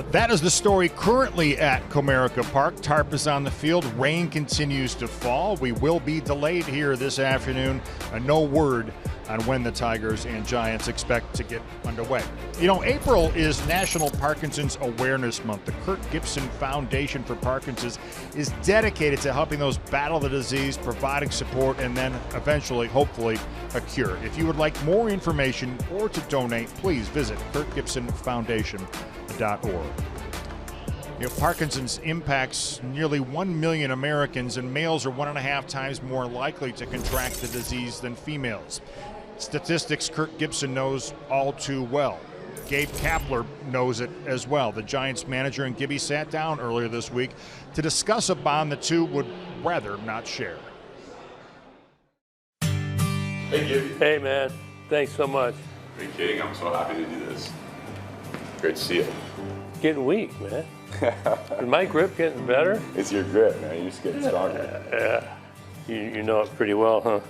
That is the story currently at Comerica Park. Tarp is on the field. Rain continues to fall. We will be delayed here this afternoon. No word on when the Tigers and Giants expect to get underway. You know, April is National Parkinson's Awareness Month. The Kirk Gibson Foundation for Parkinson's is dedicated to helping those battle the disease, providing support, and then eventually, hopefully, a cure. If you would like more information or to donate, please visit KirkGibsonFoundation.org. You know, Parkinson's impacts nearly 1 million Americans, and males are 1.5 times more likely to contract the disease than females. Statistics Kirk Gibson knows all too well. Gabe Kapler knows it as well. The Giants manager and Gibby sat down earlier this week to discuss a bond the two would rather not share. Hey, Gibby. Hey, man. Thanks so much. Are you kidding? I'm so happy to do this. Great to see you. Getting weak, man. Is my grip getting better? It's your grip, man. You're just getting stronger. Yeah. You know it pretty well, huh?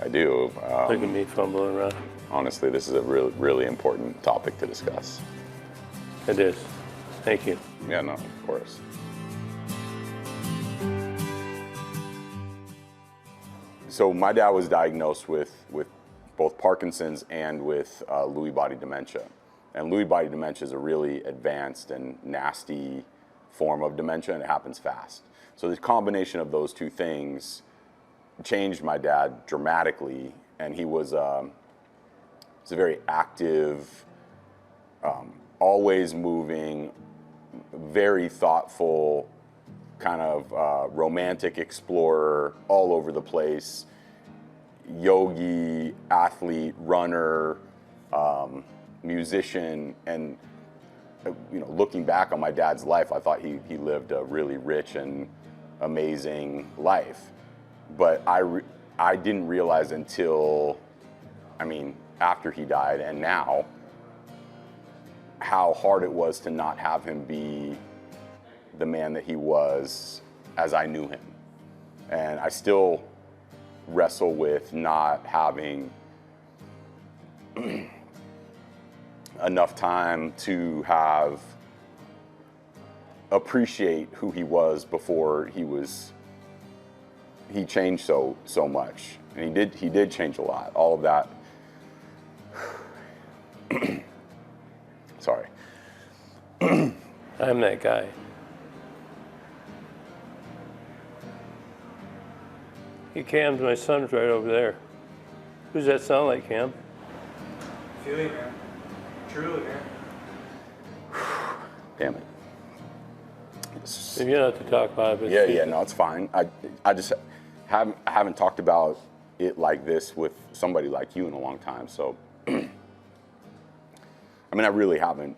I do. Look at me fumbling around. Honestly, this is a really important topic to discuss. It is. Thank you. Yeah, no, of course. So my dad was diagnosed with both Parkinson's and with Lewy body dementia. And Lewy body dementia is a really advanced and nasty form of dementia, and it happens fast. So the combination of those two things changed my dad dramatically, and he was a very active, always moving, very thoughtful, kind of romantic explorer, all over the place, yogi, athlete, runner, musician. And you know, looking back on my dad's life, I thought he lived a really rich and amazing life. But I didn't realize until, after he died and now, how hard it was to not have him be the man that he was as I knew him. And I still wrestle with not having enough time to appreciate who he was before he changed so much. And he did change a lot. All of that. Sorry. I'm that guy. Hey, Cam's my son's right over there. Who's that sound like, Cam? Feel you, man. Truly, man. Damn it. If you don't have to talk about it. Yeah, no, it's fine. I just haven't talked about it like this with somebody like you in a long time. So, I really haven't,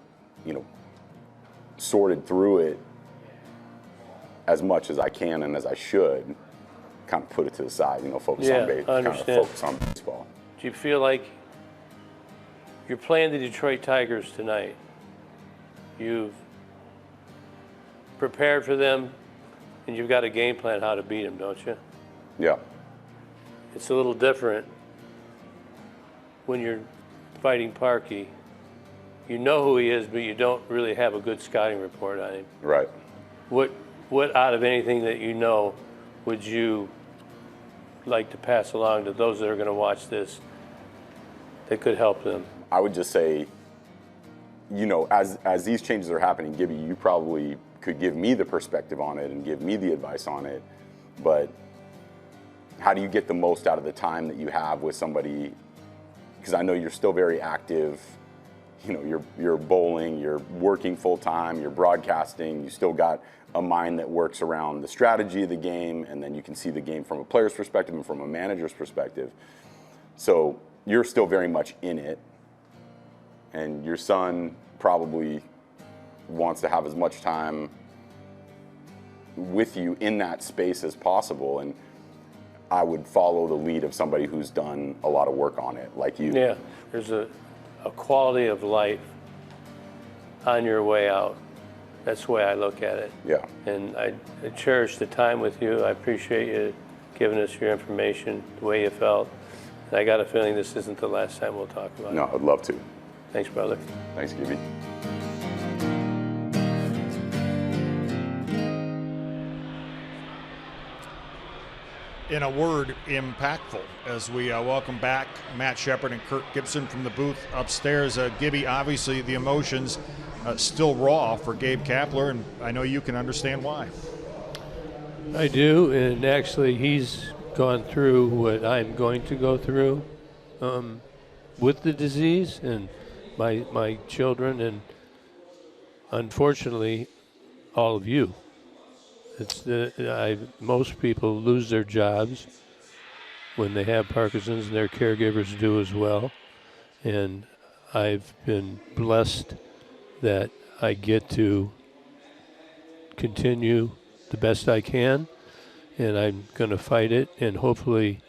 sorted through it as much as I can and as I should. Kind of put it to the side, focus on focus on baseball. Do you feel like you're playing the Detroit Tigers tonight? You've prepared for them, and you've got a game plan how to beat them, don't you? Yeah. It's a little different when you're fighting Parky. You know who he is, but you don't really have a good scouting report on him. Right. What out of anything that you know would you like to pass along to those that are going to watch this that could help them? I would just say, as these changes are happening, Gibby, you probably could give me the perspective on it and give me the advice on it, but how do you get the most out of the time that you have with somebody? Because I know you're still very active. You're bowling, you're working full time, you're broadcasting, you still got a mind that works around the strategy of the game, and then you can see the game from a player's perspective and from a manager's perspective. So you're still very much in it, and your son probably wants to have as much time with you in that space as possible, and I would follow the lead of somebody who's done a lot of work on it, like you. Yeah, there's a quality of life on your way out. That's the way I look at it. Yeah. And I cherish the time with you. I appreciate you giving us your information, the way you felt. And I got a feeling this isn't the last time we'll talk about it. No, I'd love to. Thanks, brother. Thanks, Gibby. In a word, impactful, as we welcome back Matt Shepard and Kirk Gibson from the booth upstairs. Gibby, obviously the emotions still raw for Gabe Kapler, and I know you can understand why. I do, and actually he's gone through what I'm going to go through with the disease, and my children, and unfortunately all of you. Most people lose their jobs when they have Parkinson's, and their caregivers do as well. And I've been blessed that I get to continue the best I can, and I'm going to fight it, and hopefully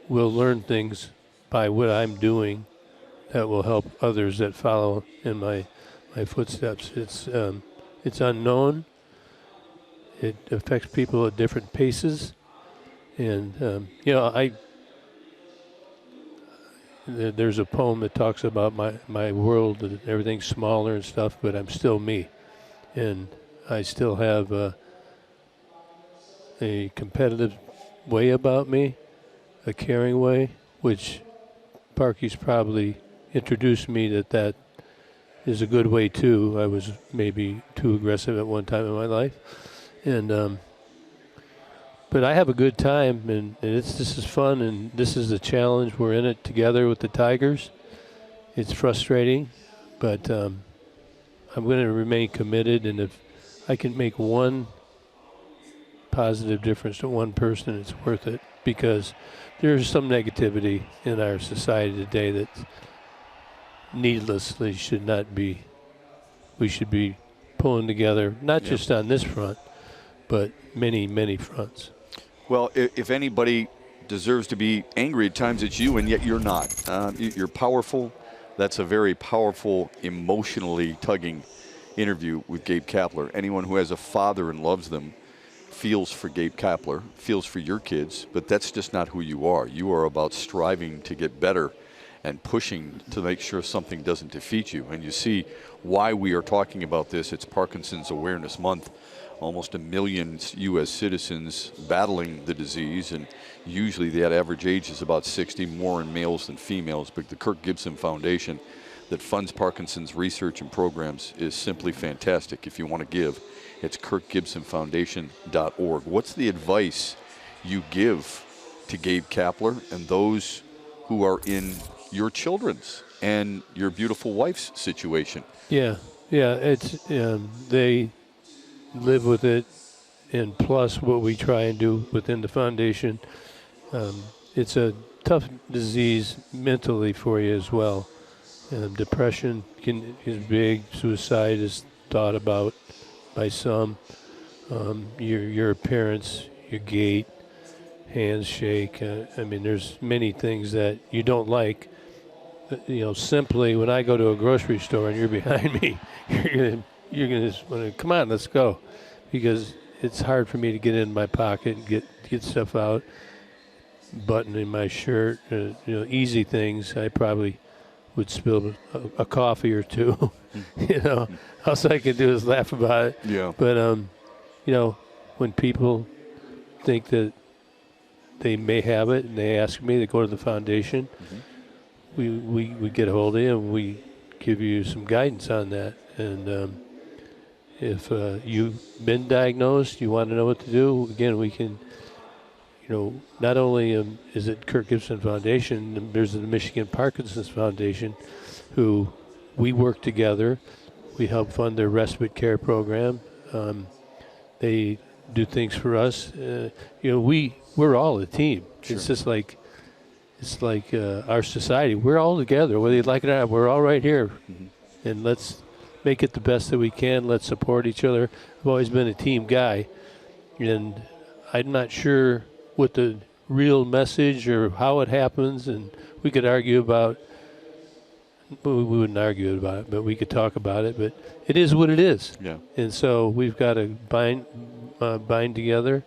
we'll learn things by what I'm doing that will help others that follow in my footsteps. It's unknown. It affects people at different paces, and there's a poem that talks about my world and everything's smaller and stuff, but I'm still me, and I still have a competitive way about me, a caring way, which Parky's probably introduced me that is a good way too. I was maybe too aggressive at one time in my life. And but I have a good time, and this is fun, and this is a challenge. We're in it together with the Tigers. It's frustrating, but I'm going to remain committed, and if I can make one positive difference to one person, it's worth it, because there's some negativity in our society today that needlessly should not be. We should be pulling together, not just on this front, but many, many fronts. Well, if anybody deserves to be angry at times, it's you, and yet you're not. You're powerful. That's a very powerful, emotionally tugging interview with Gabe Kapler. Anyone who has a father and loves them feels for Gabe Kapler, feels for your kids, but that's just not who you are. You are about striving to get better and pushing to make sure something doesn't defeat you. And you see why we are talking about this. It's Parkinson's Awareness Month. Almost 1 million U.S. citizens battling the disease, and usually that average age is about 60, more in males than females. But the Kirk Gibson Foundation that funds Parkinson's research and programs is simply fantastic. If you want to give, it's kirkgibsonfoundation.org. What's the advice you give to Gabe Kapler and those who are in your children's and your beautiful wife's situation? Yeah, it's they live with it, and plus what we try and do within the foundation. It's a tough disease mentally for you as well. Depression is big. Suicide is thought about by some. Your appearance, your gait, hands shake. There's many things that you don't like. Simply when I go to a grocery store and you're behind me, you're gonna just want to come on, let's go, because it's hard for me to get in my pocket and get stuff out, button in my shirt, easy things. I probably would spill a coffee or two. All I can do is laugh about it. Yeah. But when people think that they may have it and they ask me to go to the foundation, we get a hold of you and we give you some guidance on that. And if you've been diagnosed, you want to know what to do, again, we can, not only is it Kirk Gibson Foundation, there's the Michigan Parkinson's Foundation, who we work together. We help fund their respite care program. They do things for us. We're all a team. Sure. It's like our society. We're all together, whether you like it or not. We're all right here, and let's make it the best that we can. Let's support each other. I've always been a team guy, and I'm not sure what the real message or how it happens, and we could argue about. We wouldn't argue about it, but we could talk about it. But it is what it is. Yeah. And so we've got to bind together,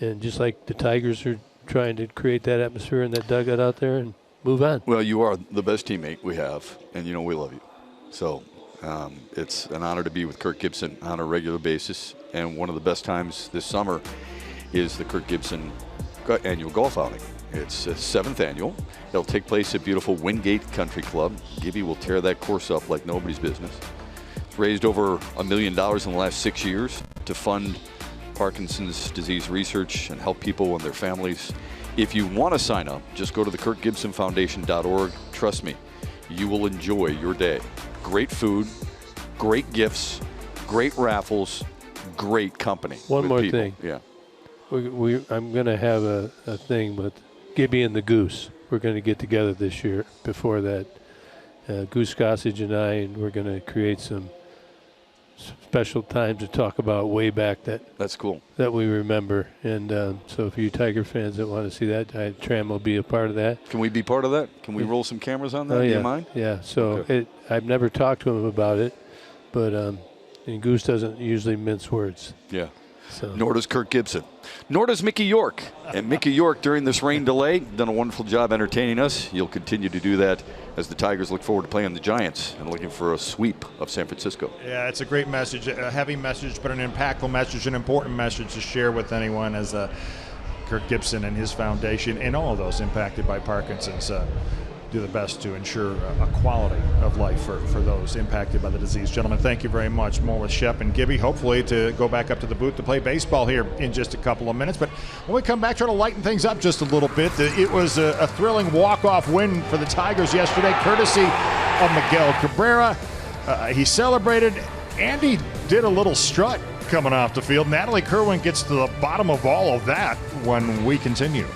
and just like the Tigers are trying to create that atmosphere in that dugout out there, and move on. Well, you are the best teammate we have, and we love you. So it's an honor to be with Kirk Gibson on a regular basis, and one of the best times this summer is the Kirk Gibson annual golf outing. It's the 7th annual. It'll take place at beautiful Wingate Country Club. Gibby will tear that course up like nobody's business. It's raised over $1 million in the last 6 years to fund Parkinson's disease research and help people and their families. If you want to sign up, just go to the KirkGibsonFoundation.org. Trust me, you will enjoy your day. Great food, great gifts, great raffles, great company. One more people. thing. Yeah. I'm going to have a thing with Gibby and the Goose. We're going to get together this year before that. Goose Gossage and I, and we're going to create some special times to talk about way back that's cool that we remember. And so if you Tiger fans that want to see that, Tram will be a part of that. Can we be part of that? Can we roll some cameras on that? Oh, Do yeah. you mind? Yeah. So Okay. I've never talked to him about it, but and Goose doesn't usually mince words. Yeah. So. Nor does Kirk Gibson. Nor does Mickey York. And Mickey York, during this rain delay, done a wonderful job entertaining us. He'll continue to do that as the Tigers look forward to playing the Giants and looking for a sweep of San Francisco. Yeah, it's a great message, a heavy message, but an impactful message, an important message to share with anyone as Kirk Gibson and his foundation and all of those impacted by Parkinson's do the best to ensure a quality of life for those impacted by the disease. Gentlemen, thank you very much. More with Shep and Gibby, hopefully to go back up to the booth to play baseball here in just a couple of minutes. But when we come back, try to lighten things up just a little bit. It was a thrilling walk-off win for the Tigers yesterday, courtesy of Miguel Cabrera. He celebrated. Andy did a little strut coming off the field. Natalie Kerwin gets to the bottom of all of that when we continue.